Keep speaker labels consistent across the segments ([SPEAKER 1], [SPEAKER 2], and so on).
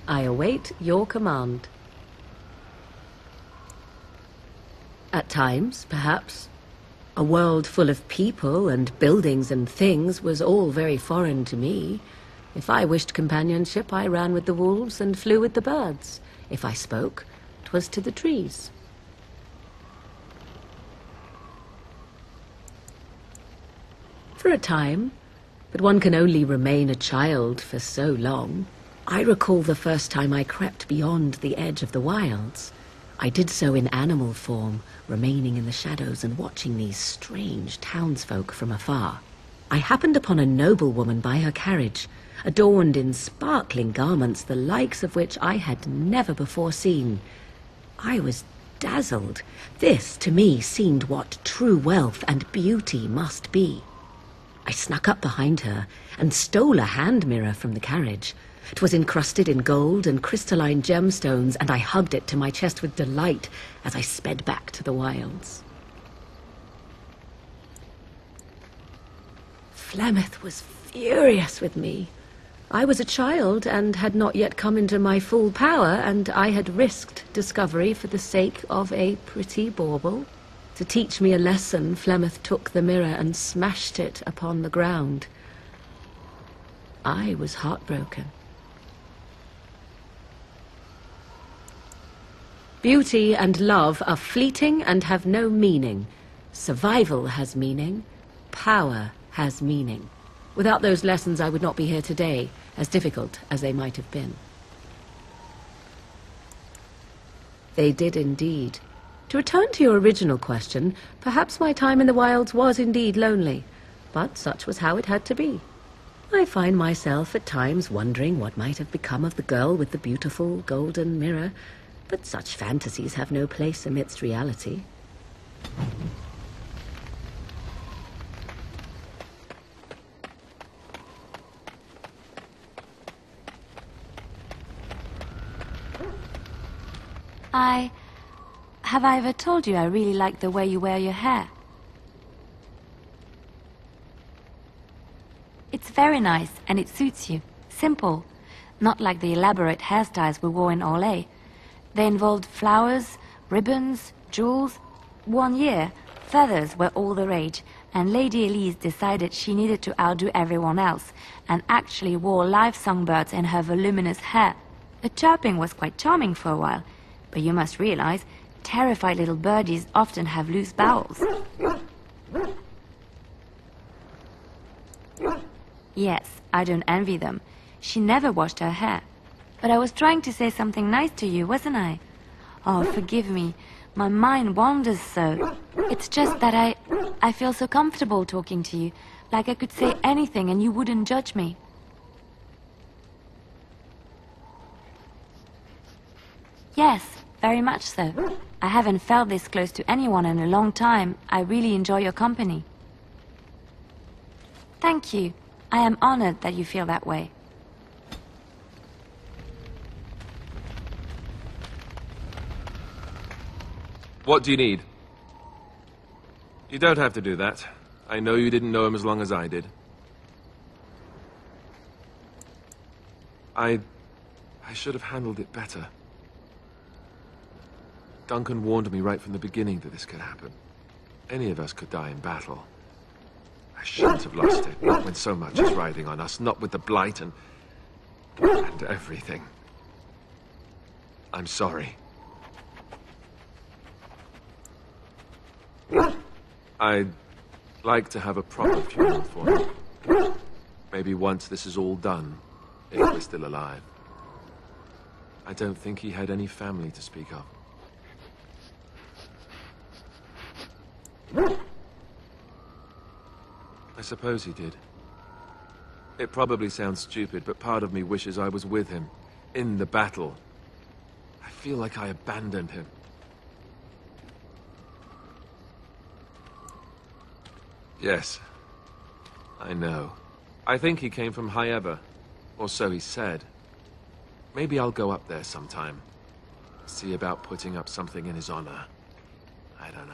[SPEAKER 1] I await your command. At times, perhaps. A world full of people and buildings and things was all very foreign to me. If I wished companionship, I ran with the wolves and flew with the birds. If I spoke, 'twas to the trees. For a time, but one can only remain a child for so long. I recall the first time I crept beyond the edge of the wilds. I did so in animal form, remaining in the shadows and watching these strange townsfolk from afar. I happened upon a noblewoman by her carriage, adorned in sparkling garments, the likes of which I had never before seen. I was dazzled. This, to me, seemed what true wealth and beauty must be. I snuck up behind her and stole a hand mirror from the carriage. It was encrusted in gold and crystalline gemstones, and I hugged it to my chest with delight as I sped back to the wilds. Flemeth was furious with me. I was a child and had not yet come into my full power, and I had risked discovery for the sake of a pretty bauble. To teach me a lesson, Flemeth took the mirror and smashed it upon the ground. I was heartbroken. Beauty and love are fleeting and have no meaning. Survival has meaning. Power has meaning. Without those lessons, I would not be here today, as difficult as they might have been. They did indeed. To return to your original question, perhaps my time in the wilds was indeed lonely, but such was how it had to be. I find myself at times wondering what might have become of the girl with the beautiful golden mirror, but such fantasies have no place amidst reality.
[SPEAKER 2] Have I ever told you I really like the way you wear your hair? It's very nice and it suits you. Simple. Not like the elaborate hairstyles we wore in Orlais. They involved flowers, ribbons, jewels. One year, feathers were all the rage, and Lady Elise decided she needed to outdo everyone else, and actually wore live songbirds in her voluminous hair. The chirping was quite charming for a while, but you must realize, terrified little birdies often have loose bowels. Yes, I don't envy them. She never washed her hair. But I was trying to say something nice to you, wasn't I? Oh, forgive me. My mind wanders so. It's just that I feel so comfortable talking to you. Like I could say anything and you wouldn't judge me. Yes, very much so. I haven't felt this close to anyone in a long time. I really enjoy your company. Thank you. I am honored that you feel that way.
[SPEAKER 3] What do you need? You don't have to do that. I know you didn't know him as long as I did. I should have handled it better. Duncan warned me right from the beginning that this could happen. Any of us could die in battle. I shouldn't have lost it, not when so much is riding on us, not with the blight and everything. I'm sorry. I'd like to have a proper funeral for him. Maybe once this is all done, if we're still alive. I don't think he had any family to speak of. I suppose he did. It probably sounds stupid, but part of me wishes I was with him, in the battle. I feel like I abandoned him. Yes, I know. I think he came from High-Ever, or so he said. Maybe I'll go up there sometime. See about putting up something in his honor. I don't know.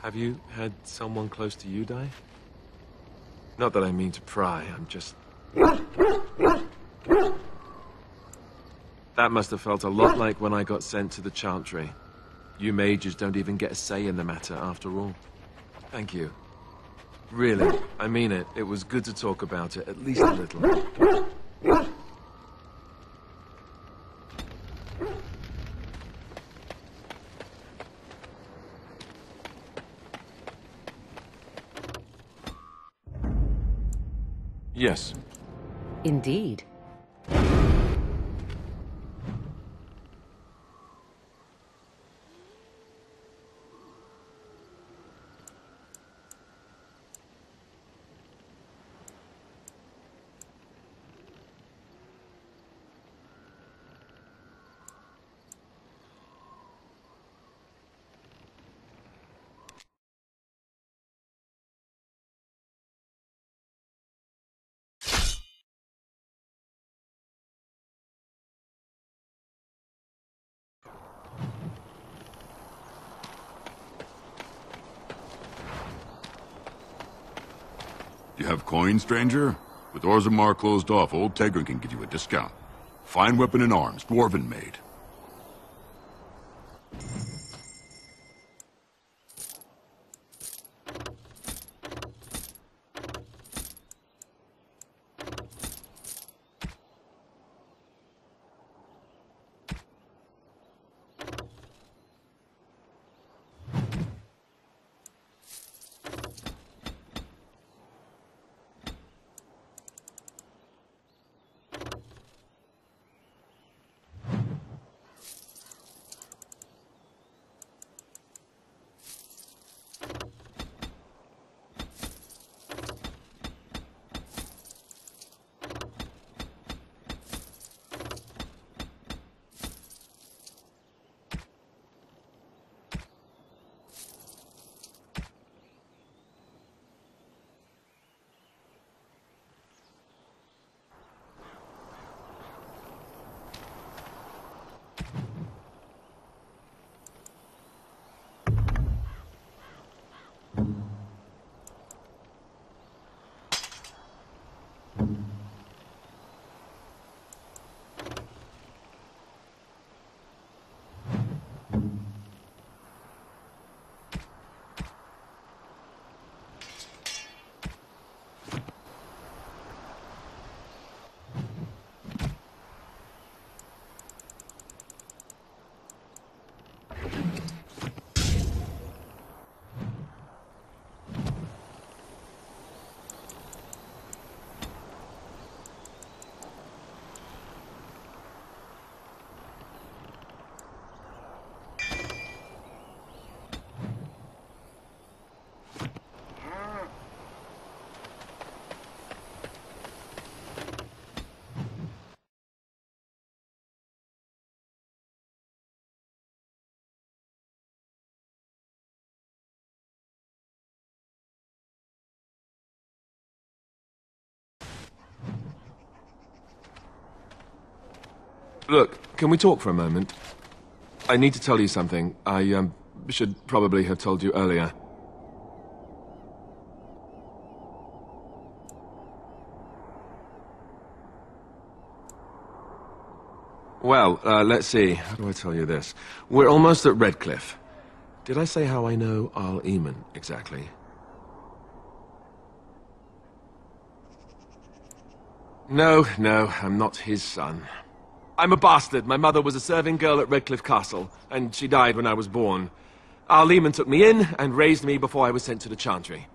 [SPEAKER 3] Have you had someone close to you die? Not that I mean to pry, I'm just... That must have felt a lot like when I got sent to the Chantry. You mages don't even get a say in the matter, after all. Thank you. Really, I mean it. It was good to talk about it, at least a little. Yes.
[SPEAKER 1] Indeed.
[SPEAKER 4] You have coin, stranger? With Orzammar closed off, old Tegrin can give you a discount. Fine weapon and arms, dwarven made.
[SPEAKER 3] Look, can we talk for a moment? I need to tell you something. I, should probably have told you earlier. Well, let's see. How do I tell you this? We're almost at Redcliffe. Did I say how I know Arl Eamon, exactly? No, I'm not his son. I'm a bastard. My mother was a serving girl at Redcliffe Castle, and she died when I was born. Arl Eamon took me in and raised me before I was sent to the Chantry.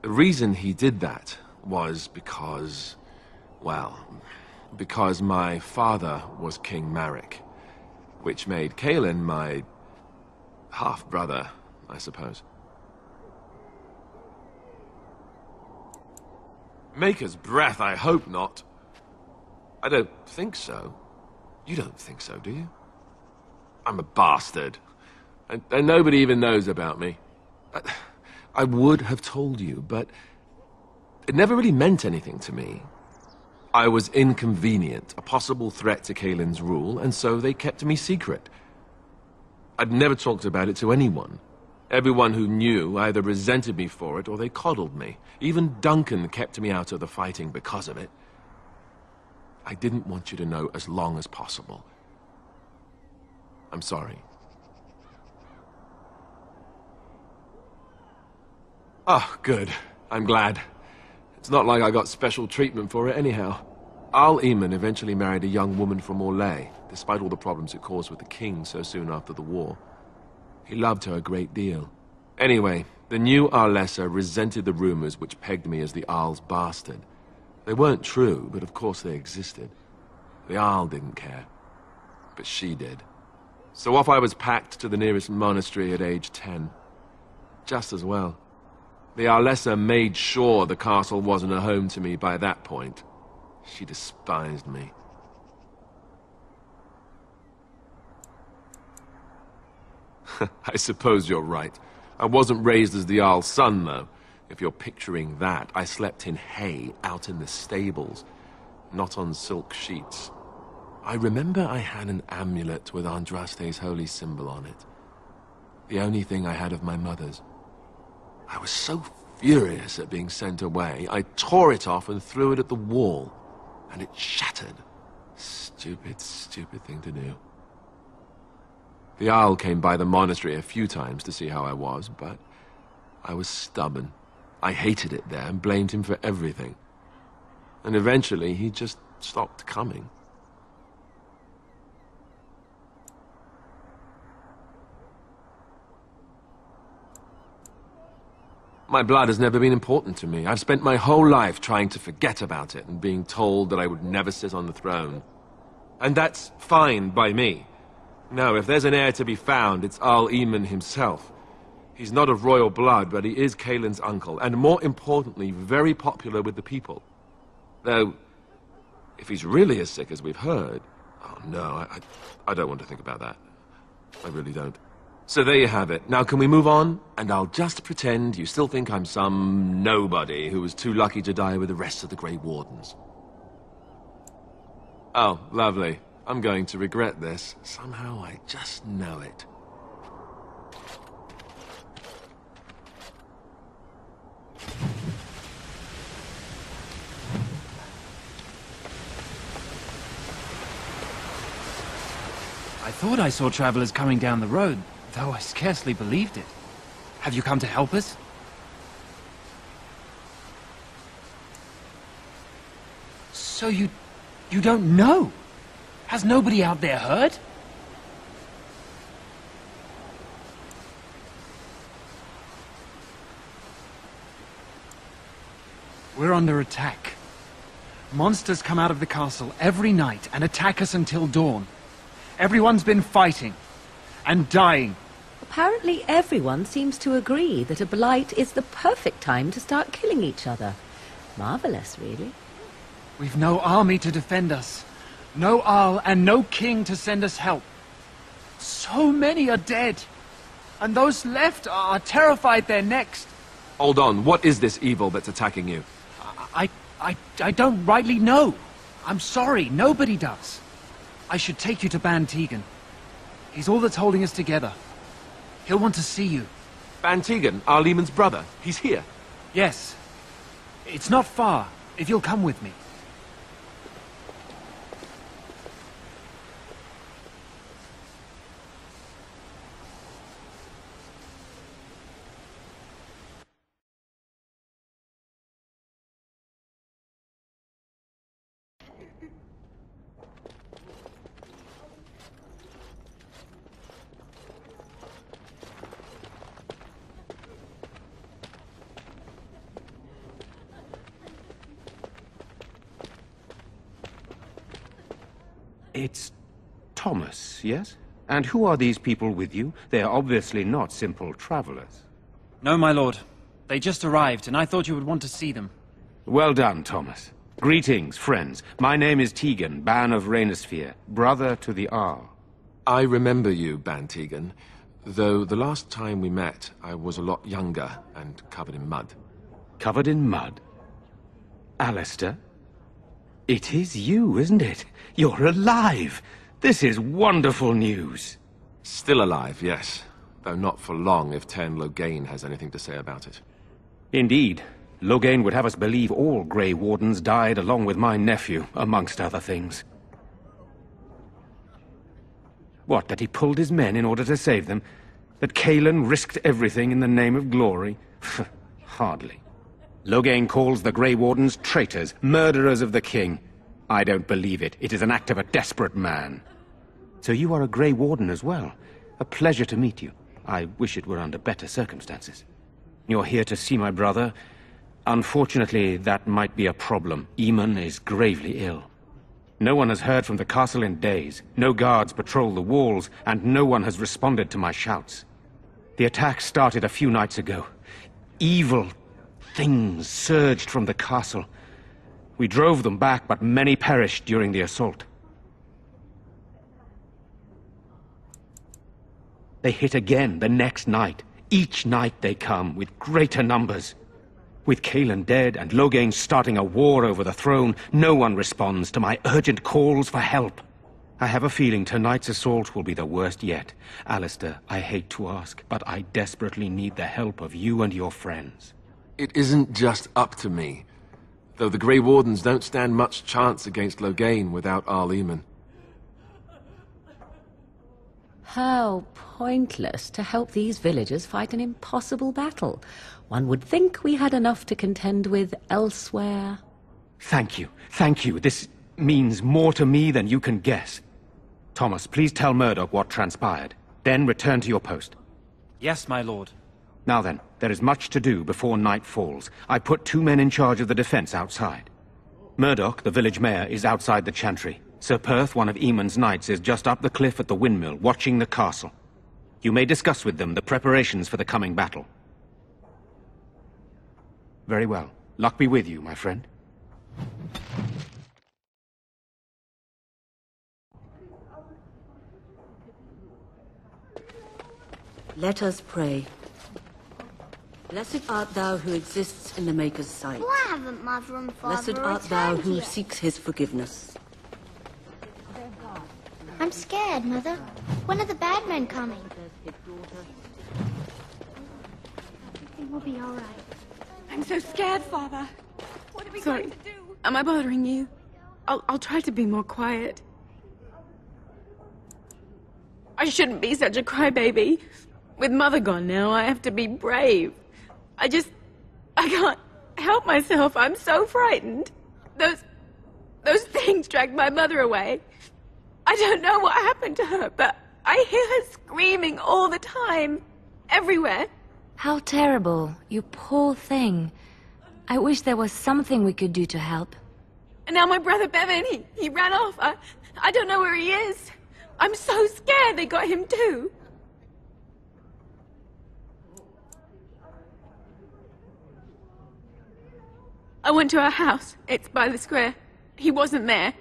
[SPEAKER 3] The reason he did that was because, well, because my father was King Marek, which made Caelan my half-brother, I suppose. Maker's breath, I hope not. I don't think so. You don't think so, do you? I'm a bastard. And nobody even knows about me. I would have told you, but it never really meant anything to me. I was inconvenient, a possible threat to Caelan's rule, and so they kept me secret. I'd never talked about it to anyone. Everyone who knew either resented me for it or they coddled me. Even Duncan kept me out of the fighting because of it. I didn't want you to know as long as possible. I'm sorry. Oh, good. I'm glad. It's not like I got special treatment for it anyhow. Al Eamon eventually married a young woman from Orlais, despite all the problems it caused with the king so soon after the war. He loved her a great deal. Anyway, the new Arlessa resented the rumors which pegged me as the Arl's bastard. They weren't true, but of course they existed. The Arl didn't care, but she did. So off I was packed to the nearest monastery at age 10. Just as well. The Arlessa made sure the castle wasn't a home to me by that point. She despised me. I suppose you're right. I wasn't raised as the Arl's son, though. If you're picturing that, I slept in hay out in the stables, not on silk sheets. I remember I had an amulet with Andraste's holy symbol on it. The only thing I had of my mother's. I was so furious at being sent away, I tore it off and threw it at the wall, and it shattered. Stupid, stupid thing to do. The Arl came by the monastery a few times to see how I was, but I was stubborn. I hated it there and blamed him for everything. And eventually he just stopped coming. My blood has never been important to me. I've spent my whole life trying to forget about it and being told that I would never sit on the throne. And that's fine by me. No, if there's an heir to be found, it's Al Eamon himself. He's not of royal blood, but he is Kaelin's uncle, and more importantly, very popular with the people. Though, if he's really as sick as we've heard... Oh no, I don't want to think about that. I really don't. So there you have it. Now can we move on? And I'll just pretend you still think I'm some nobody who was too lucky to die with the rest of the Grey Wardens. Oh, lovely. I'm going to regret this. Somehow I just know it.
[SPEAKER 5] I thought I saw travelers coming down the road, though I scarcely believed it. Have you come to help us? So you don't know? Has nobody out there heard? We're under attack. Monsters come out of the castle every night and attack us until dawn. Everyone's been fighting and dying.
[SPEAKER 1] Apparently everyone seems to agree that a blight is the perfect time to start killing each other. Marvelous, really.
[SPEAKER 5] We've no army to defend us. No Arl and no king to send us help. So many are dead. And those left are terrified they're next.
[SPEAKER 3] Hold on, what is this evil that's attacking you?
[SPEAKER 5] I don't rightly know. I'm sorry, nobody does. I should take you to Ban Tegan. He's all that's holding us together. He'll want to see you.
[SPEAKER 3] Ban Tegan, Al Eamon's brother. He's here.
[SPEAKER 5] Yes. It's not far, if you'll come with me.
[SPEAKER 6] It's Thomas, yes? And who are these people with you? They are obviously not simple travelers.
[SPEAKER 5] No, my lord. They just arrived, and I thought you would want to see them.
[SPEAKER 6] Well done, Thomas. Greetings, friends. My name is Tegan, Ban of Rainisfere, brother to the Arl.
[SPEAKER 3] I remember you, Ban Tegan, though the last time we met, I was a lot younger and covered in mud.
[SPEAKER 6] Covered in mud? Alistair? It is you, isn't it? You're alive! This is wonderful news!
[SPEAKER 3] Still alive, yes. Though not for long if Tern Loghain has anything to say about it.
[SPEAKER 6] Indeed. Loghain would have us believe all Grey Wardens died along with my nephew, amongst other things. What, that he pulled his men in order to save them? That Cailan risked everything in the name of glory? Hardly. Loghain calls the Grey Wardens traitors, murderers of the king. I don't believe it. It is an act of a desperate man. So you are a Grey Warden as well. A pleasure to meet you. I wish it were under better circumstances. You're here to see my brother? Unfortunately, that might be a problem. Eamon is gravely ill. No one has heard from the castle in days. No guards patrol the walls, and no one has responded to my shouts. The attack started a few nights ago. Evil things surged from the castle. We drove them back, but many perished during the assault. They hit again the next night. Each night they come, with greater numbers. With Cailan dead and Loghain starting a war over the throne, no one responds to my urgent calls for help. I have a feeling tonight's assault will be the worst yet. Alistair, I hate to ask, but I desperately need the help of you and your friends.
[SPEAKER 3] It isn't just up to me. Though the Grey Wardens don't stand much chance against Loghain without Arl Eamon.
[SPEAKER 1] How pointless to help these villagers fight an impossible battle. One would think we had enough to contend with elsewhere.
[SPEAKER 6] Thank you. Thank you. This means more to me than you can guess. Thomas, please tell Murdoch what transpired. Then return to your post.
[SPEAKER 5] Yes, my lord.
[SPEAKER 6] Now then, there is much to do before night falls. I put 2 men in charge of the defense outside. Murdoch, the village mayor, is outside the chantry. Sir Perth, one of Eamon's knights, is just up the cliff at the windmill, watching the castle. You may discuss with them the preparations for the coming battle. Very well. Luck be with you, my friend.
[SPEAKER 7] Let us pray. Blessed art thou who exists in the Maker's sight.
[SPEAKER 8] Why haven't Mother and Father
[SPEAKER 7] Blessed art thou
[SPEAKER 8] returned
[SPEAKER 7] who
[SPEAKER 8] yet?
[SPEAKER 7] seeks his forgiveness.
[SPEAKER 8] I'm scared, Mother. When are the bad men coming? Everything will be all right.
[SPEAKER 9] I'm so scared, Father. What are we going to do? Am I bothering you? I'll try to be more quiet. I shouldn't be such a crybaby. With Mother gone now, I have to be brave. I can't help myself. I'm so frightened. Those things dragged my mother away. I don't know what happened to her, but I hear her screaming all the time. Everywhere.
[SPEAKER 2] How terrible. You poor thing. I wish there was something we could do to help.
[SPEAKER 9] And now my brother Bevan, he ran off. I don't know where he is. I'm so scared they got him too. I went to our house. It's by the square. He wasn't there.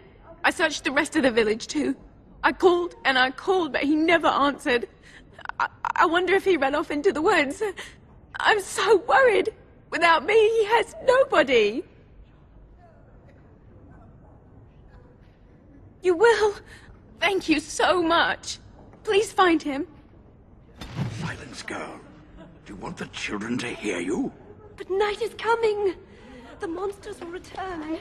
[SPEAKER 9] I searched the rest of the village too. I called and I called, but he never answered. I wonder if he ran off into the woods. I'm so worried. Without me, he has nobody. You will? Thank you so much. Please find him.
[SPEAKER 10] Silence, girl. Do you want the children to hear you?
[SPEAKER 9] But night is coming. The monsters will return.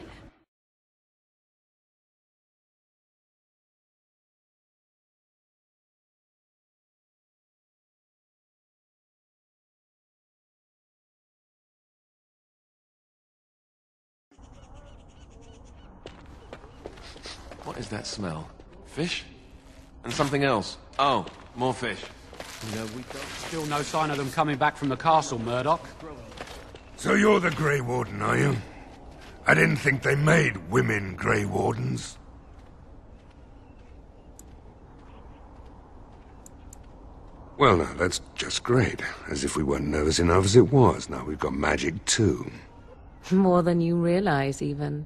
[SPEAKER 3] What is that smell? Fish? And something else. Oh, more fish.
[SPEAKER 5] Still no sign of them coming back from the castle, Murdoch.
[SPEAKER 11] So you're the Grey Warden, are you? I didn't think they made women Grey Wardens. Well, now, that's just great. As if we weren't nervous enough as it was. Now we've got magic, too.
[SPEAKER 1] More than you realize, even.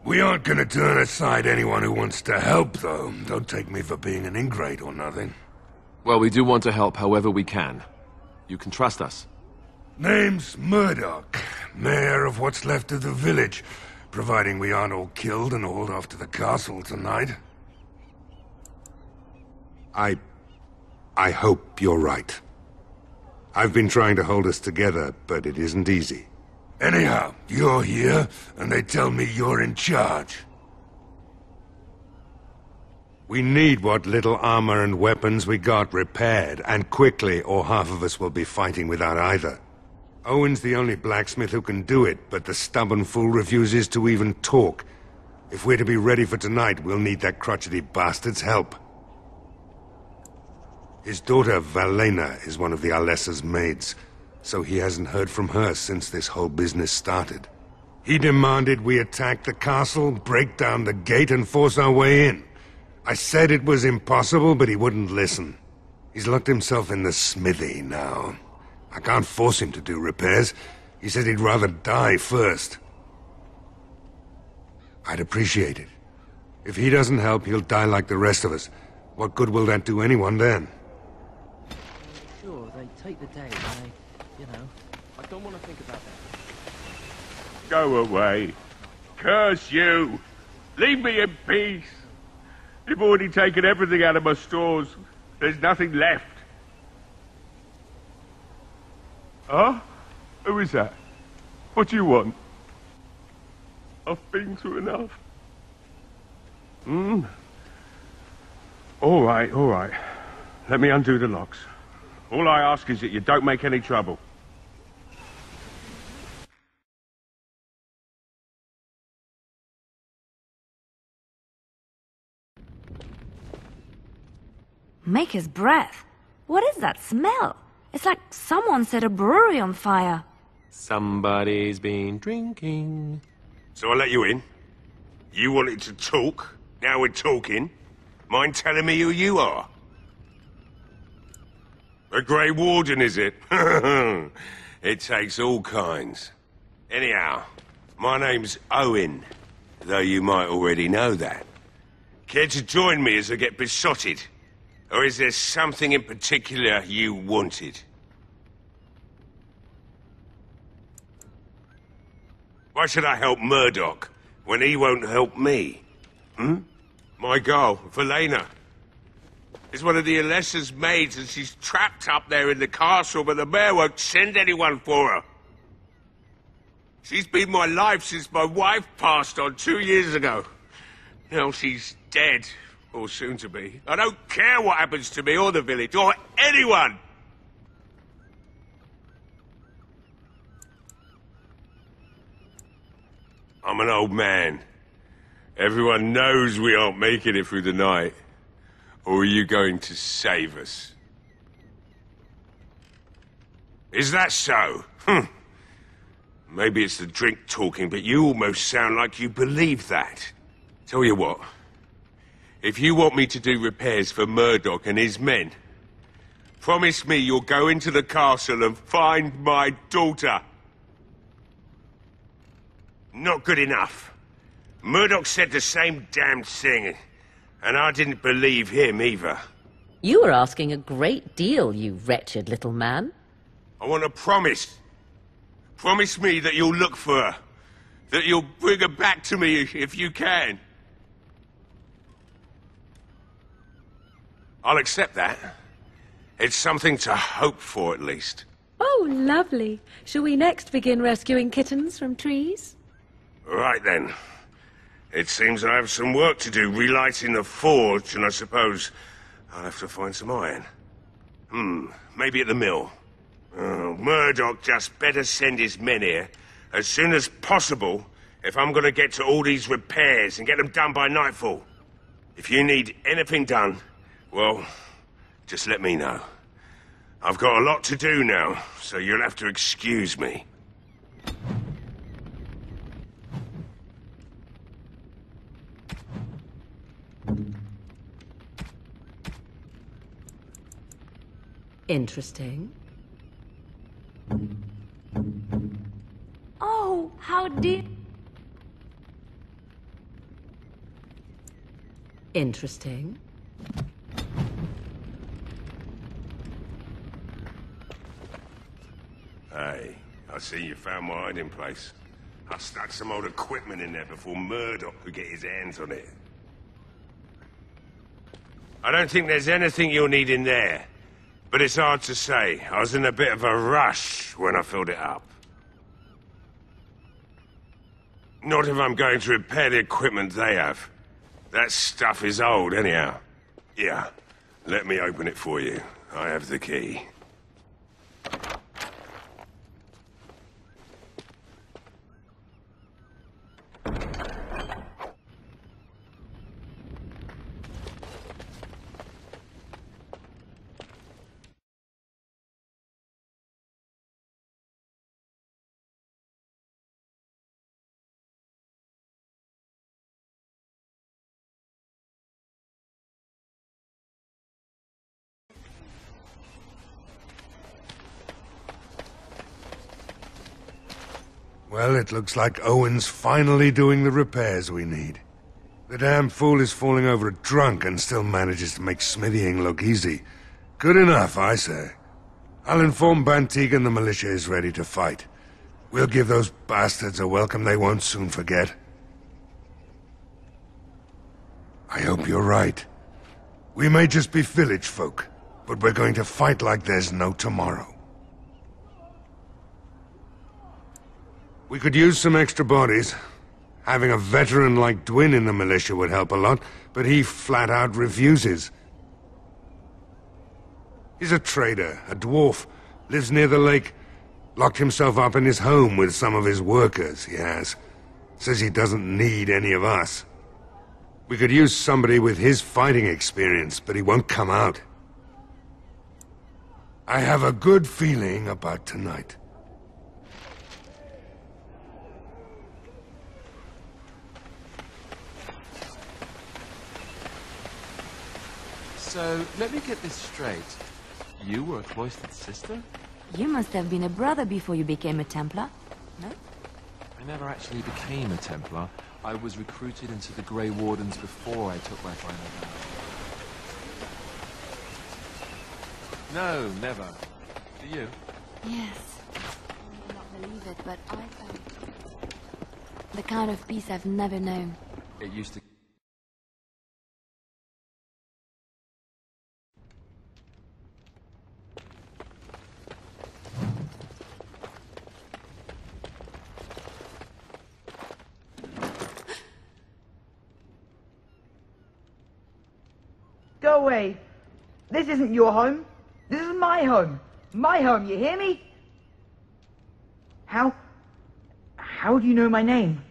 [SPEAKER 11] We aren't gonna turn aside anyone who wants to help, though. Don't take me for being an ingrate or nothing.
[SPEAKER 3] Well, we do want to help however we can. You can trust us.
[SPEAKER 11] Name's Murdoch, mayor of what's left of the village, providing we aren't all killed and hauled off to the castle tonight. I hope you're right. I've been trying to hold us together, but it isn't easy. Anyhow, you're here, and they tell me you're in charge. We need what little armor and weapons we got repaired, and quickly, or half of us will be fighting without either. Owen's the only blacksmith who can do it, but the stubborn fool refuses to even talk. If we're to be ready for tonight, we'll need that crotchety bastard's help. His daughter, Valena, is one of the Alessa's maids, so he hasn't heard from her since this whole business started. He demanded we attack the castle, break down the gate, and force our way in. I said it was impossible, but he wouldn't listen. He's locked himself in the smithy now. I can't force him to do repairs. He said he'd rather die first. I'd appreciate it. If he doesn't help, he'll die like the rest of us. What good will that do anyone then?
[SPEAKER 12] Sure, they take the day, I don't want to think about that.
[SPEAKER 13] Go away. Curse you! Leave me in peace! You've already taken everything out of my stores. There's nothing left. Huh? Who is that? What do you want? I've been through enough. All right. Let me undo the locks. All I ask is that you don't make any trouble.
[SPEAKER 2] Maker's breath. What is that smell? It's like someone set a brewery on fire.
[SPEAKER 3] Somebody's been drinking.
[SPEAKER 14] So I let you in. You wanted to talk. Now we're talking. Mind telling me who you are? A Grey Warden, is it? It takes all kinds. Anyhow, my name's Owen, though you might already know that. Care to join me as I get besotted? Or is there something in particular you wanted? Why should I help Murdoch when he won't help me? My girl, Valena, is one of the Alessa's maids, and she's trapped up there in the castle, but the mayor won't send anyone for her. She's been my life since my wife passed on 2 years ago. Now she's dead. Or soon to be. I don't care what happens to me or the village or anyone! I'm an old man. Everyone knows we aren't making it through the night. Or are you going to save us? Is that so? Maybe it's the drink talking, but you almost sound like you believe that. Tell you what. If you want me to do repairs for Murdoch and his men, promise me you'll go into the castle and find my daughter. Not good enough. Murdoch said the same damned thing, and I didn't believe him either.
[SPEAKER 1] You are asking a great deal, you wretched little man.
[SPEAKER 14] I want a promise. Promise me that you'll look for her. That you'll bring her back to me if you can. I'll accept that. It's something to hope for, at least.
[SPEAKER 1] Oh, lovely. Shall we next begin rescuing kittens from trees?
[SPEAKER 14] Right then. It seems I have some work to do relighting the forge, and I suppose I'll have to find some iron. Maybe at the mill. Murdoch just better send his men here as soon as possible if I'm gonna get to all these repairs and get them done by nightfall. If you need anything done, well, just let me know. I've got a lot to do now, so you'll have to excuse me.
[SPEAKER 1] Interesting.
[SPEAKER 2] Oh, how did...
[SPEAKER 1] Interesting.
[SPEAKER 14] Hey, I see you found my hiding place. I stuck some old equipment in there before Murdoch could get his hands on it. I don't think there's anything you'll need in there, but it's hard to say. I was in a bit of a rush when I filled it up. Not if I'm going to repair the equipment they have. That stuff is old, anyhow. Yeah, let me open it for you. I have the key.
[SPEAKER 11] Well, it looks like Owen's finally doing the repairs we need. The damn fool is falling over a drunk and still manages to make smithying look easy. Good enough, I say. I'll inform Bantig and the militia is ready to fight. We'll give those bastards a welcome they won't soon forget. I hope you're right. We may just be village folk, but we're going to fight like there's no tomorrow. We could use some extra bodies. Having a veteran like Dwin in the militia would help a lot, but he flat out refuses. He's a trader, a dwarf, lives near the lake, locked himself up in his home with some of his workers, he has. Says he doesn't need any of us. We could use somebody with his fighting experience, but he won't come out. I have a good feeling about tonight.
[SPEAKER 3] So, let me get this straight. You were a cloistered sister?
[SPEAKER 2] You must have been a brother before you became a Templar, no?
[SPEAKER 3] I never actually became a Templar. I was recruited into the Grey Wardens before I took my final vow. No, never. Do you?
[SPEAKER 2] Yes. I may not believe it, but I found the kind of peace I've never known.
[SPEAKER 3] It used to...
[SPEAKER 15] Go away. This isn't your home. This is my home. My home, you hear me? How do you know my name?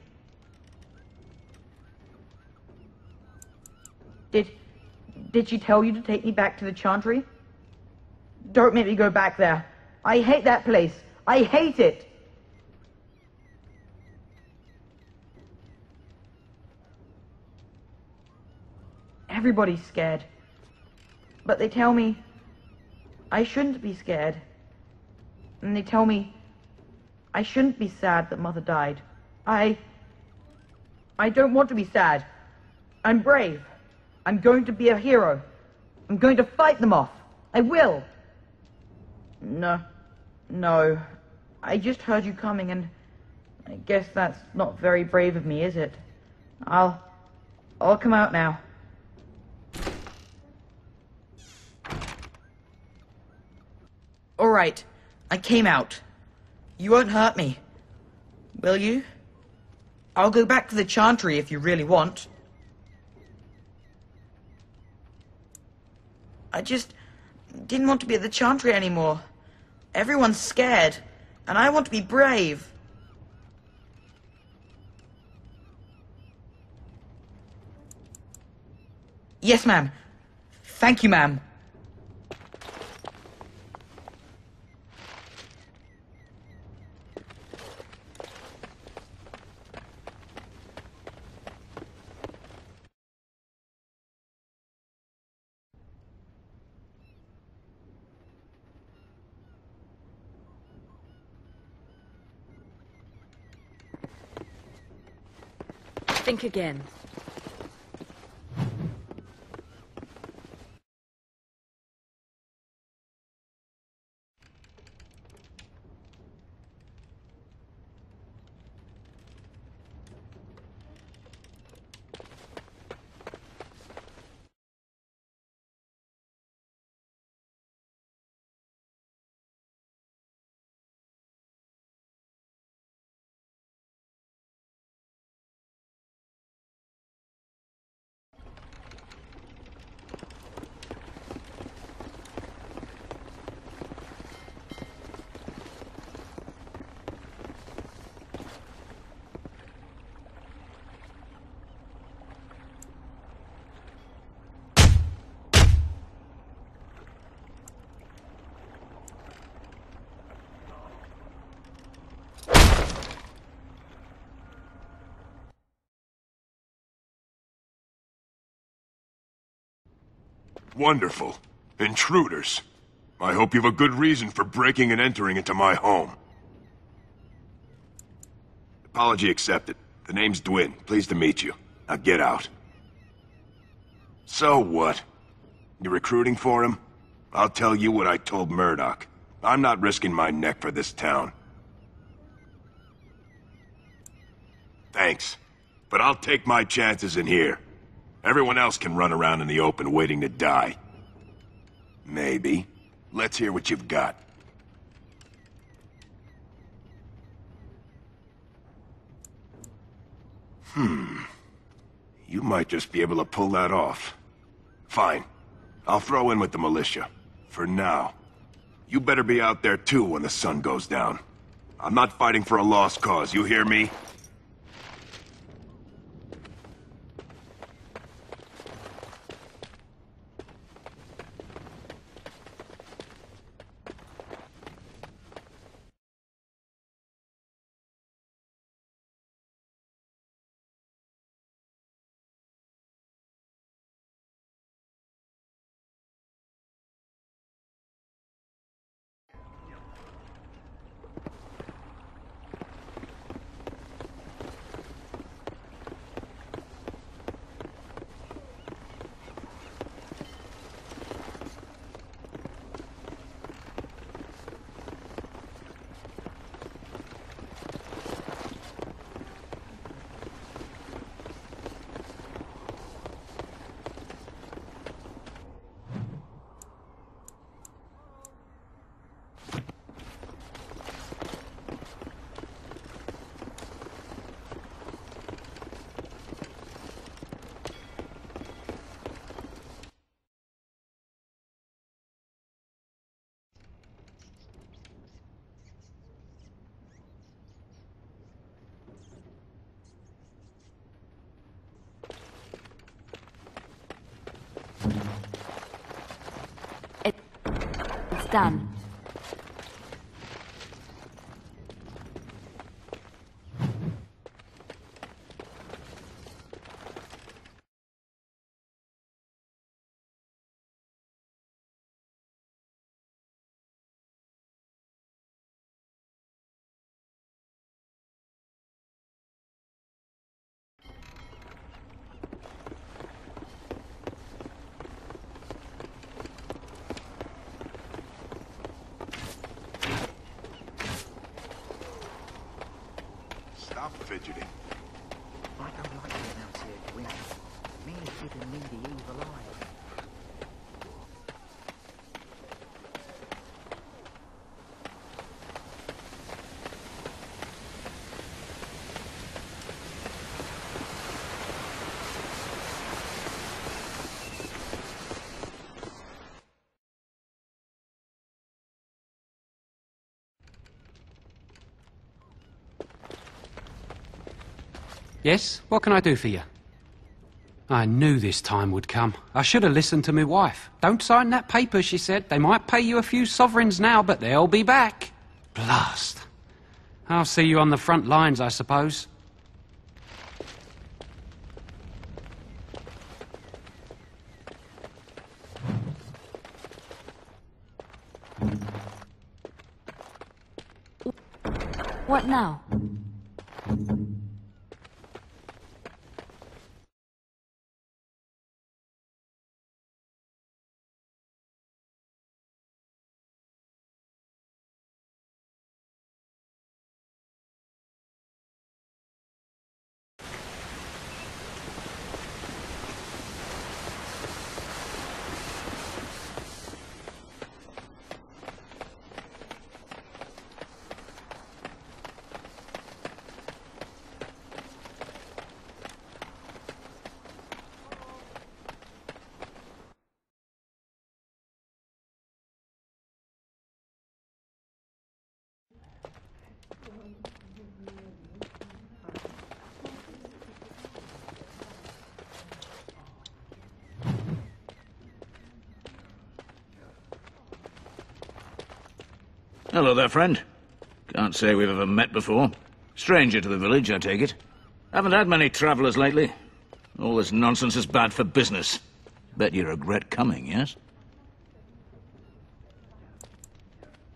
[SPEAKER 15] Did she tell you to take me back to the Chantry? Don't make me go back there. I hate that place. I hate it. Everybody's scared. But they tell me I shouldn't be scared. And they tell me I shouldn't be sad that Mother died. I don't want to be sad. I'm brave. I'm going to be a hero. I'm going to fight them off. I will. No. I just heard you coming and I guess that's not very brave of me, is it? I'll come out now. All right, I came out. You won't hurt me, will you? I'll go back to the Chantry if you really want. I just didn't want to be at the Chantry anymore. Everyone's scared, and I want to be brave. Yes, ma'am. Thank you, ma'am.
[SPEAKER 1] Think again.
[SPEAKER 14] Wonderful. Intruders. I hope you've a good reason for breaking and entering into my home. Apology accepted. The name's Dwin. Pleased to meet you. Now get out. So what? You recruiting for him? I'll tell you what I told Murdoch. I'm not risking my neck for this town. Thanks. But I'll take my chances in here. Everyone else can run around in the open waiting to die. Maybe. Let's hear what you've got. You might just be able to pull that off. Fine. I'll throw in with the militia. For now. You better be out there too when the sun goes down. I'm not fighting for a lost cause, you hear me?
[SPEAKER 2] It's done.
[SPEAKER 14] Stop fidgeting.
[SPEAKER 12] I don't like being out here, Gwyn. Means giving me the evil eye.
[SPEAKER 16] Yes? What can I do for you? I knew this time would come. I should have listened to my wife. Don't sign that paper, she said. They might pay you a few sovereigns now, but they'll be back. Blast. I'll see you on the front lines, I suppose.
[SPEAKER 2] What now?
[SPEAKER 10] Hello there, friend. Can't say we've ever met before. Stranger to the village, I take it. Haven't had many travellers lately. All this nonsense is bad for business. Bet you regret coming, yes?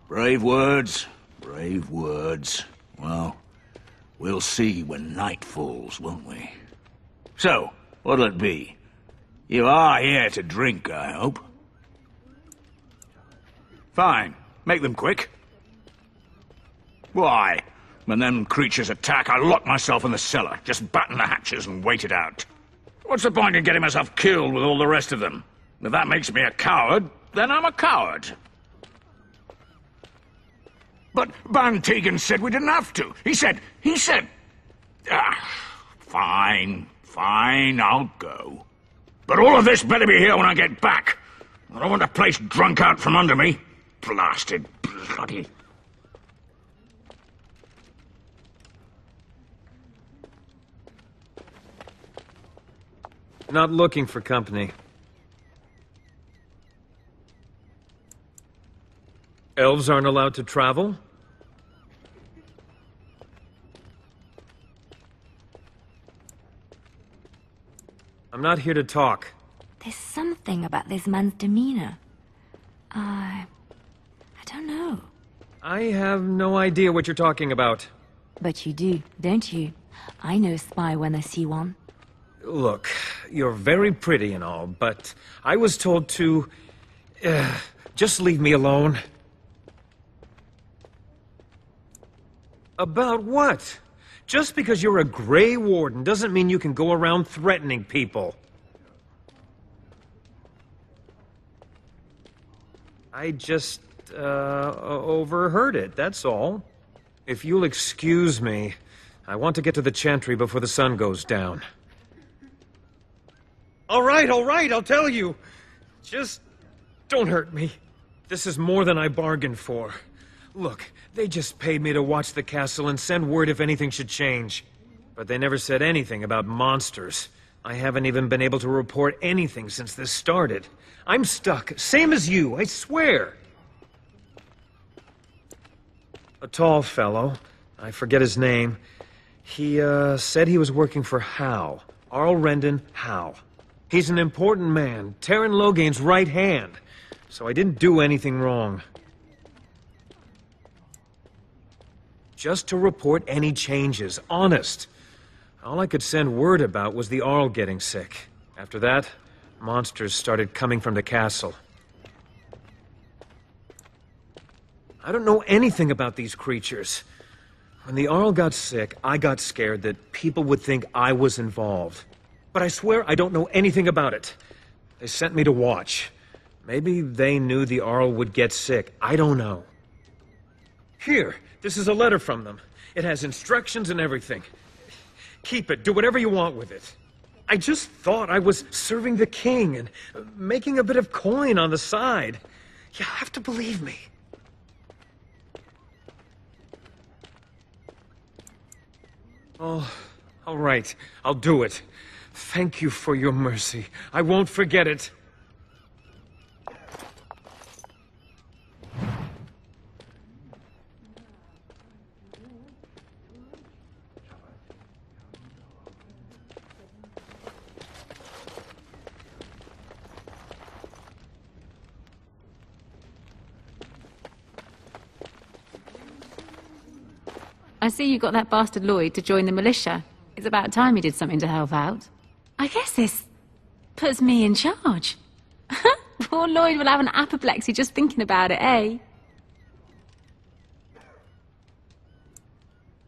[SPEAKER 10] Brave words, brave words. Well, we'll see when night falls, won't we? So, what'll it be? You are here to drink, I hope. Fine. Make them quick. Why? When them creatures attack, I lock myself in the cellar. Just batten the hatches and wait it out. What's the point in getting myself killed with all the rest of them? If that makes me a coward, then I'm a coward. But Van Tegan said we didn't have to. He said... Fine, I'll go. But all of this better be here when I get back. I don't want the place drunk out from under me. Blasted bloody...
[SPEAKER 3] Not looking for company. Elves aren't allowed to travel? I'm not here to talk.
[SPEAKER 2] There's something about this man's demeanor. I don't know.
[SPEAKER 3] I have no idea what you're talking about.
[SPEAKER 2] But you do, don't you? I know a spy when I see one.
[SPEAKER 3] Look, you're very pretty and all, but I was told to... just leave me alone. About what? Just because you're a Grey Warden doesn't mean you can go around threatening people. I just, overheard it, that's all. If you'll excuse me, I want to get to the Chantry before the sun goes down. All right, I'll tell you. Just don't hurt me. This is more than I bargained for. Look, they just paid me to watch the castle and send word if anything should change. But they never said anything about monsters. I haven't even been able to report anything since this started. I'm stuck, same as you, I swear. A tall fellow, I forget his name. He, said he was working for Howe. Arl Rendon Howe. He's an important man, Terran Loghain's right hand. So I didn't do anything wrong. Just to report any changes, honest. All I could send word about was the Arl getting sick. After that, monsters started coming from the castle. I don't know anything about these creatures. When the Arl got sick, I got scared that people would think I was involved. But I swear I don't know anything about it. They sent me to watch. Maybe they knew the Arl would get sick. I don't know. Here, this is a letter from them. It has instructions and everything. Keep it. Do whatever you want with it. I just thought I was serving the king and making a bit of coin on the side. You have to believe me. Oh, all right. I'll do it. Thank you for your mercy. I won't forget it.
[SPEAKER 9] I see you got that bastard Lloyd to join the militia. It's about time he did something to help out. I guess this puts me in charge. Poor Lloyd will have an apoplexy just thinking about it, eh?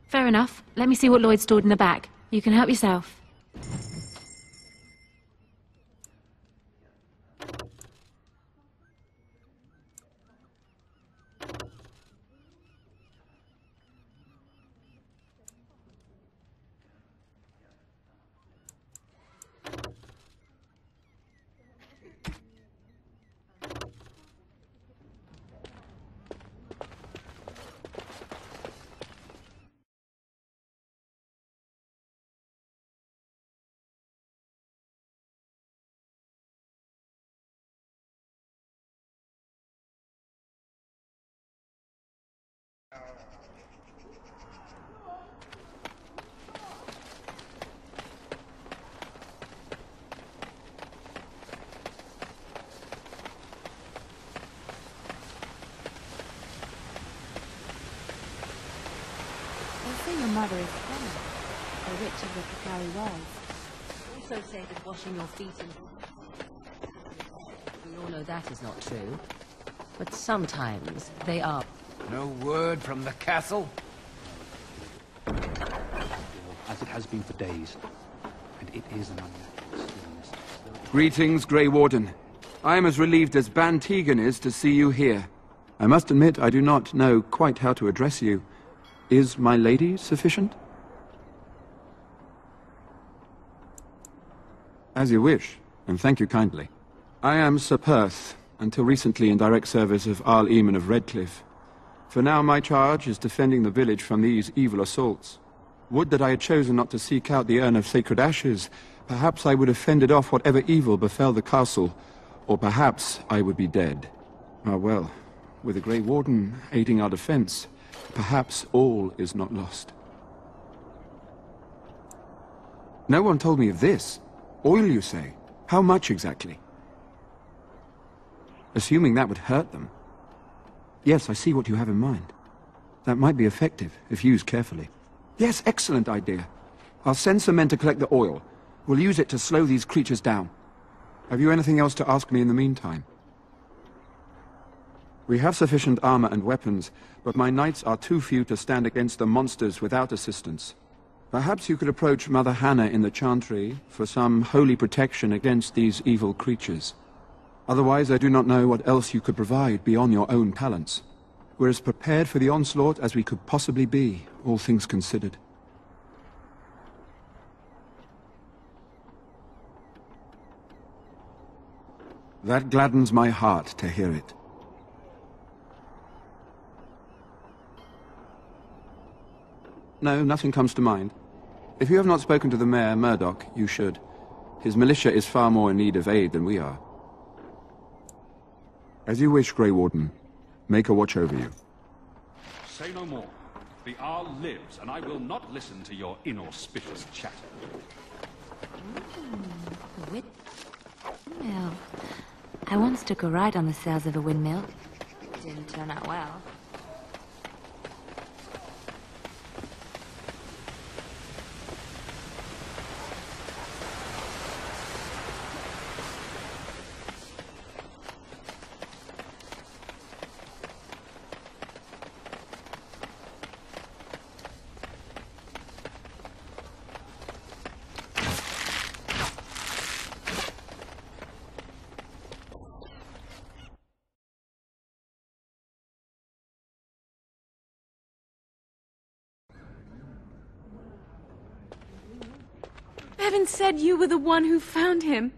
[SPEAKER 9] Fair enough. Let me see what Lloyd stored in the back. You can help yourself.
[SPEAKER 2] father is Clement, the witch of the Picari Wells.
[SPEAKER 1] Also say that washing your feet in... We all know that is not true. But sometimes they are.
[SPEAKER 17] No word from the castle?
[SPEAKER 16] As it has been for days. And it is an unnatural stillness.
[SPEAKER 18] Greetings, Grey Warden. I am as relieved as Ban Tegan is to see you here. I must admit I do not know quite how to address you. Is my lady sufficient? As you wish, and thank you kindly. I am Sir Perth, until recently in direct service of Arl Eamon of Redcliffe. For now my charge is defending the village from these evil assaults. Would that I had chosen not to seek out the urn of sacred ashes. Perhaps I would have fended off whatever evil befell the castle, or perhaps I would be dead. Ah well, with the Grey Warden aiding our defense, perhaps all is not lost. No one told me of this. Oil, you say? How much exactly? Assuming that would hurt them. Yes, I see what you have in mind. That might be effective, if used carefully. Yes, excellent idea. I'll send some men to collect the oil. We'll use it to slow these creatures down. Have you anything else to ask me in the meantime? We have sufficient armor and weapons, but my knights are too few to stand against the monsters without assistance. Perhaps you could approach Mother Hannah in the Chantry for some holy protection against these evil creatures. Otherwise, I do not know what else you could provide beyond your own talents. We're as prepared for the onslaught as we could possibly be, all things considered. That gladdens my heart to hear it. No, nothing comes to mind. If you have not spoken to the mayor, Murdoch, you should. His militia is far more in need of aid than we are. As you wish, Grey Warden. Make a watch over you.
[SPEAKER 19] Say no more. The Arl lives, and I will not listen to your inauspicious chatter.
[SPEAKER 2] Windmill. I once took a ride on the sails of a windmill. It didn't turn out well.
[SPEAKER 9] Bevan said you were the one who found him.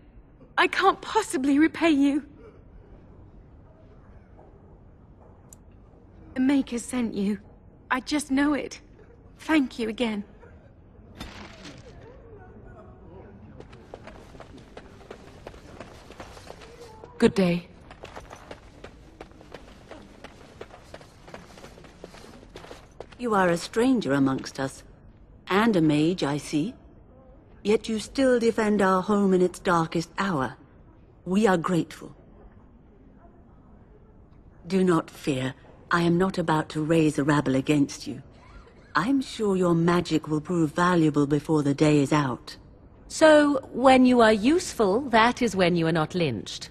[SPEAKER 9] I can't possibly repay you. The Maker sent you. I just know it. Thank you again.
[SPEAKER 1] Good day.
[SPEAKER 7] You are a stranger amongst us, and a mage, I see. Yet you still defend our home in its darkest hour. We are grateful. Do not fear. I am not about to raise a rabble against you. I'm sure your magic will prove valuable before the day is out.
[SPEAKER 1] So, when you are useful, that is when you are not lynched.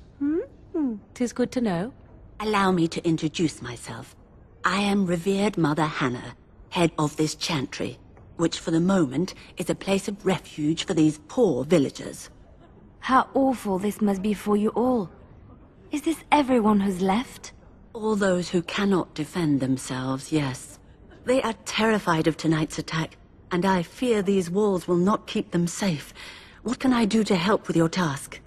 [SPEAKER 1] 'Tis good to know.
[SPEAKER 7] Allow me to introduce myself. I am revered Mother Hannah, head of this chantry, which for the moment is a place of refuge for these poor villagers.
[SPEAKER 2] How awful this must be for you all. Is this everyone who's left?
[SPEAKER 7] All those who cannot defend themselves, yes. They are terrified of tonight's attack, and I fear these walls will not keep them safe. What can I do to help with your task?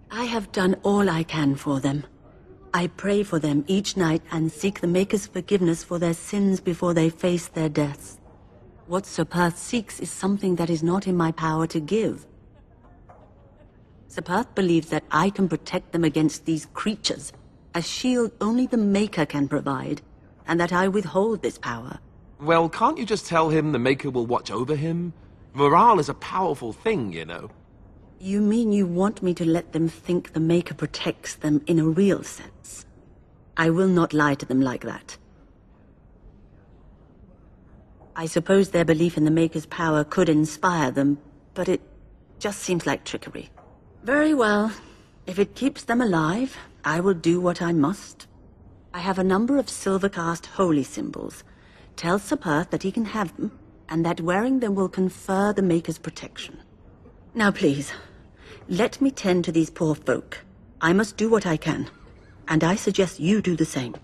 [SPEAKER 7] I have done all I can for them. I pray for them each night and seek the Maker's forgiveness for their sins before they face their deaths. What Sir Perth seeks is something that is not in my power to give. Sir Perth believes that I can protect them against these creatures, a shield only the Maker can provide, and that I withhold this power.
[SPEAKER 3] Well, can't you just tell him the Maker will watch over him? Morale is a powerful thing, you know.
[SPEAKER 7] You mean you want me to let them think the Maker protects them in a real sense? I will not lie to them like that. I suppose their belief in the Maker's power could inspire them, but it just seems like trickery. Very well. If it keeps them alive, I will do what I must. I have a number of silver-cast holy symbols. Tell Sir Perth that he can have them, and that wearing them will confer the Maker's protection. Now please, let me tend to these poor folk. I must do what I can, and I suggest you do the same.